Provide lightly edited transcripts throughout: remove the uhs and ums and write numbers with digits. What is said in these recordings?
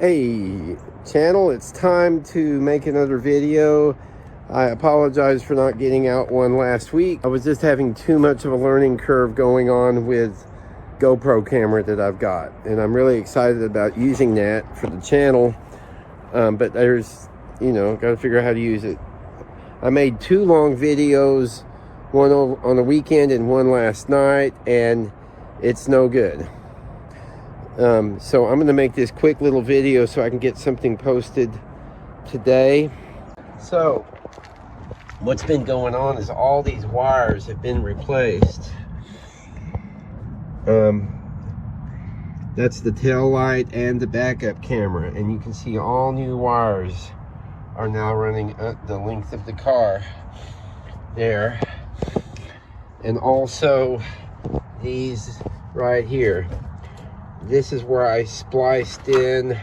Hey channel, it's time to make another video. I apologize for not getting out one last week. I was just having too much of a learning curve going on with GoPro camera that I've got, and I'm really excited about using that for the channel, but there's, got to figure out how to use it. I made two long videos, one on the weekend and one last night, and it's no good. So I'm going to make this quick little video so I can get something posted today. So what's been going on is all these wires have been replaced. That's the tail light and the backup camera, and you can see all new wires are now running the length of the car there, and also these right here. This is where I spliced in,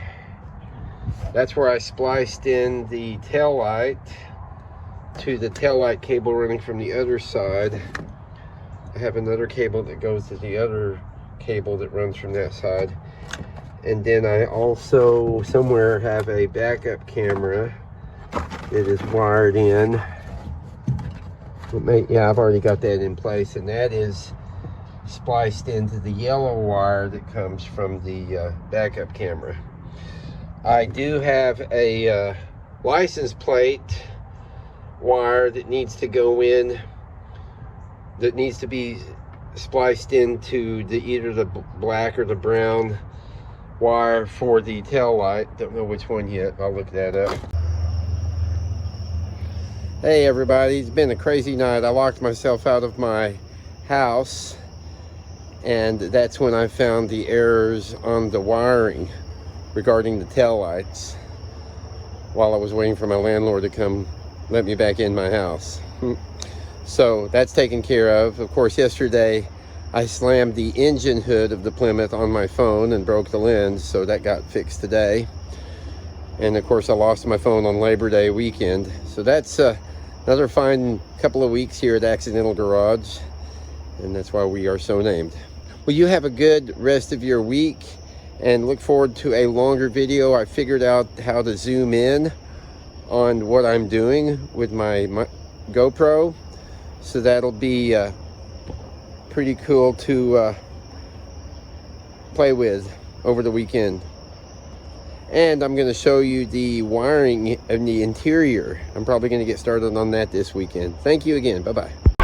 that's where I spliced in the tail light to the tail light cable running from the other side. I have another cable that goes to the other cable that runs from that side. And then I also somewhere have a backup camera that is wired in. Yeah, I've already got that in place, and that is spliced into the yellow wire that comes from the backup camera. I do have a license plate wire that needs to go in, that needs to be spliced into either the black or the brown wire for the tail light. Don't know which one yet. I'll look that up. Hey everybody, it's been a crazy night. I locked myself out of my house, and that's when I found the errors on the wiring regarding the taillights while I was waiting for my landlord to come let me back in my house. So that's taken care of. Of course, yesterday I slammed the engine hood of the Plymouth on my phone and broke the lens, so that got fixed today. And of course I lost my phone on Labor Day weekend. So that's another fine couple of weeks here at Accidental Garage, and that's why we are so named. Well, you have a good rest of your week, and look forward to a longer video. I figured out how to zoom in on what I'm doing with my GoPro, so that'll be pretty cool to play with over the weekend. And I'm going to show you the wiring in the interior. I'm probably going to get started on that this weekend. Thank you again. Bye-bye.